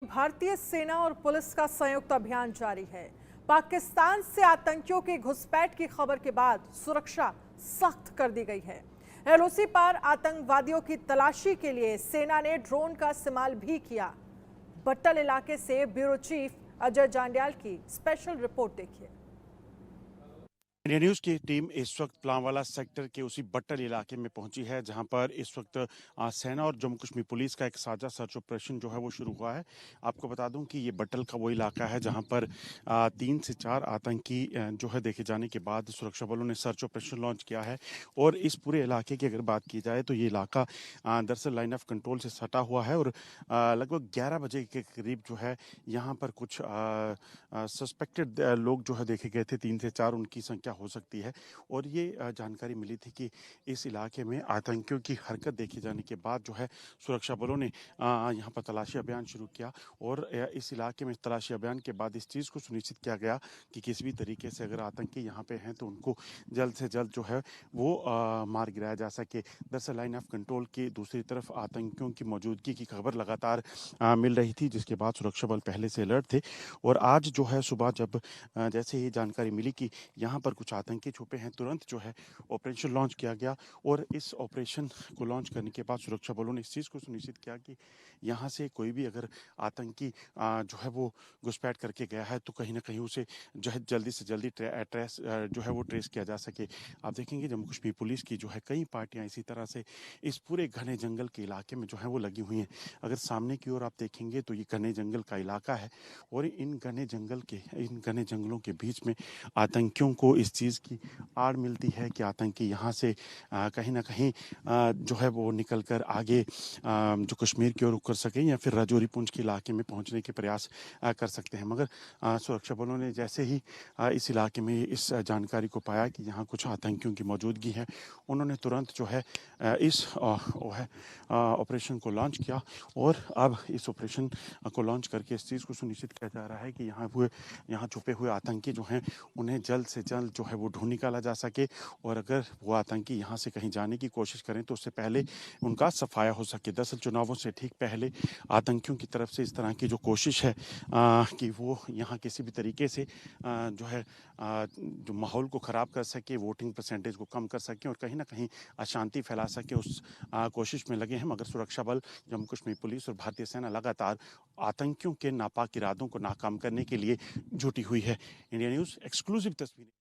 भारतीय सेना और पुलिस का संयुक्त अभियान जारी है। पाकिस्तान से आतंकियों की घुसपैठ की खबर के बाद सुरक्षा सख्त कर दी गई है। एलओसी पर आतंकवादियों की तलाशी के लिए सेना ने ड्रोन का इस्तेमाल भी किया। बट्टल इलाके से ब्यूरो चीफ अजय जांड्याल की स्पेशल रिपोर्ट देखिए। इंडिया न्यूज़ की टीम इस वक्त प्लांवाला सेक्टर के उसी बट्टल इलाके में पहुंची है, जहां पर इस वक्त सेना और जम्मू कश्मीर पुलिस का एक साझा सर्च ऑपरेशन जो है वो शुरू हुआ है। आपको बता दूं कि ये बट्टल का वो इलाका है जहां पर 3 से 4 आतंकी जो है देखे जाने के बाद सुरक्षा बलों ने सर्च ऑपरेशन लॉन्च किया है। और इस पूरे इलाके की अगर बात की जाए तो ये इलाका दरअसल लाइन ऑफ कंट्रोल से सटा हुआ है और लगभग 11 बजे के करीब जो है यहाँ पर कुछ सस्पेक्टेड लोग जो है देखे गए थे। 3 से 4 उनकी संख्या हो सकती है। और ये जानकारी मिली थी कि इस इलाके में आतंकियों की हरकत देखे जाने के बाद जो है सुरक्षा बलों ने यहाँ पर तलाशी अभियान शुरू किया। और इस इलाके में तलाशी अभियान के बाद इस चीज़ को सुनिश्चित किया गया कि किसी भी तरीके से अगर आतंकी यहाँ पे हैं तो उनको जल्द से जल्द जो है वो मार गिराया जा सके। दरअसल लाइन ऑफ कंट्रोल की दूसरी तरफ आतंकियों की मौजूदगी की खबर लगातार मिल रही थी, जिसके बाद सुरक्षा बल पहले से अलर्ट थे। और आज जो है सुबह जब जैसे ही जानकारी मिली कि यहाँ पर कुछ आतंकी छुपे हैं, तुरंत जो है ऑपरेशन लॉन्च किया गया। और इस ऑपरेशन को लॉन्च करने के बाद सुरक्षा बलों ने इस चीज़ को सुनिश्चित किया कि यहाँ से कोई भी अगर आतंकी जो है वो घुसपैठ करके गया है तो कहीं ना कहीं उसे जो है जल्दी से जल्दी ट्रेस जो है वो ट्रेस किया जा सके। आप देखेंगे जम्मू कश्मीर पुलिस की जो है कई पार्टियां इसी तरह से इस पूरे घने जंगल के इलाके में जो है वो लगी हुई हैं। अगर सामने की ओर आप देखेंगे तो ये घने जंगल का इलाका है और इन घने जंगलों के बीच में आतंकियों को इस चीज़ की आड़ मिलती है कि आतंकी यहाँ से कहीं ना कहीं जो है वो निकल कर आगे जो कश्मीर की ओर रुख कर सकें या फिर राजौरी पुंछ के इलाके में पहुँचने के प्रयास कर सकते हैं। मगर सुरक्षा बलों ने जैसे ही इस इलाके में इस जानकारी को पाया कि यहाँ कुछ आतंकियों की मौजूदगी है, उन्होंने तुरंत जो है इस ऑपरेशन को लॉन्च किया। और अब इस ऑपरेशन को लॉन्च करके इस चीज़ को सुनिश्चित किया जा रहा है कि यहाँ छुपे हुए आतंकी जो हैं उन्हें जल्द से जल्द जो है वो ढूंढ निकाला जा सके। और अगर वो आतंकी यहाँ से कहीं जाने की कोशिश करें तो उससे पहले उनका सफाया हो सके। दरअसल चुनावों से ठीक पहले आतंकियों की तरफ से इस तरह की जो कोशिश है कि वो यहाँ किसी भी तरीके से जो है जो माहौल को ख़राब कर सके, वोटिंग परसेंटेज को कम कर सके और कहीं ना कहीं अशांति फैला सके, उस कोशिश में लगे हैं। मगर सुरक्षा बल, जम्मू कश्मीर पुलिस और भारतीय सेना लगातार आतंकियों के नापाक इरादों को नाकाम करने के लिए जुटी हुई है। इंडिया न्यूज़ एक्सक्लूसिव तस्वीरें।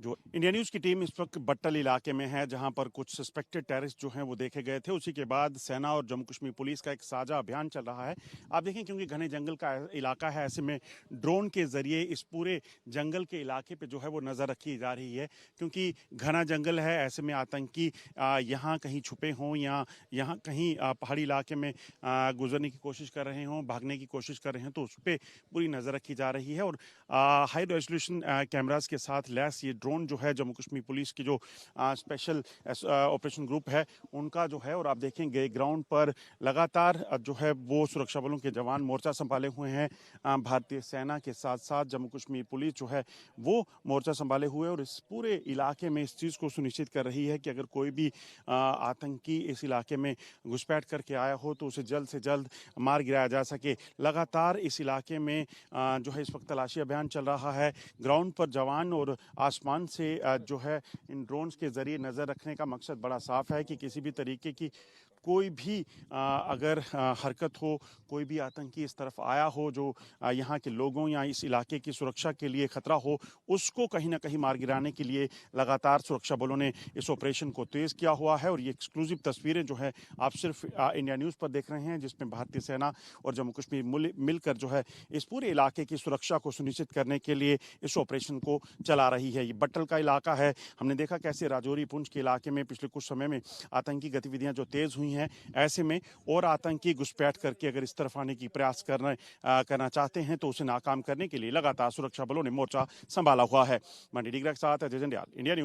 जो इंडिया न्यूज़ की टीम इस वक्त बट्टल इलाके में है, जहां पर कुछ सस्पेक्टेड टेररिस्ट जो हैं वो देखे गए थे। उसी के बाद सेना और जम्मू कश्मीर पुलिस का एक साझा अभियान चल रहा है। आप देखें क्योंकि घने जंगल का इलाका है, ऐसे में ड्रोन के जरिए इस पूरे जंगल के इलाके पे जो है वो नज़र रखी जा रही है। क्योंकि घना जंगल है, ऐसे में आतंकी यहाँ कहीं छुपे हों या यहाँ कहीं पहाड़ी इलाके में गुजरने की कोशिश कर रहे हों, भागने की कोशिश कर रहे हैं, तो उस पर पूरी नज़र रखी जा रही है। और हाई रेजोल्यूशन कैमरास के साथ लैस ये ड्रोन जो है जम्मू कश्मीर पुलिस की जो स्पेशल ऑपरेशन ग्रुप है उनका जो है। और आप देखेंगे ग्राउंड पर लगातार जो है वो सुरक्षा बलों के जवान मोर्चा संभाले हुए हैं। भारतीय सेना के साथ साथ जम्मू कश्मीर पुलिस जो है वो मोर्चा संभाले हुए और इस पूरे इलाके में इस चीज़ को सुनिश्चित कर रही है कि अगर कोई भी आतंकी इस इलाके में घुसपैठ करके आया हो तो उसे जल्द से जल्द मार गिराया जा सके। लगातार इस इलाके में जो है इस वक्त तलाशी अभियान चल रहा है। ग्राउंड पर जवान और आसमान से जो है इन ड्रोन्स के जरिए नज़र रखने का मकसद बड़ा साफ है कि किसी भी तरीके की कोई भी अगर हरकत हो, कोई भी आतंकी इस तरफ आया हो जो यहाँ के लोगों या इस इलाके की सुरक्षा के लिए खतरा हो, उसको कहीं ना कहीं मार गिराने के लिए लगातार सुरक्षा बलों ने इस ऑपरेशन को तेज़ किया हुआ है। और ये एक्सक्लूसिव तस्वीरें जो है आप सिर्फ इंडिया न्यूज़ पर देख रहे हैं, जिसमें भारतीय सेना और जम्मू कश्मीर मिलकर जो है इस पूरे इलाके की सुरक्षा को सुनिश्चित करने के लिए इस ऑपरेशन को चला रही है। ये बट्टल का इलाका है। हमने देखा कैसे राजौरी पुंछ के इलाके में पिछले कुछ समय में आतंकी गतिविधियां जो तेज हुई हैं, ऐसे में और आतंकी घुसपैठ करके अगर इस तरफ आने की प्रयास करना चाहते हैं तो उसे नाकाम करने के लिए लगातार सुरक्षा बलों ने मोर्चा संभाला हुआ है। मंडी डिग्रा के साथ अजय जंडियाल, इंडिया न्यूज़।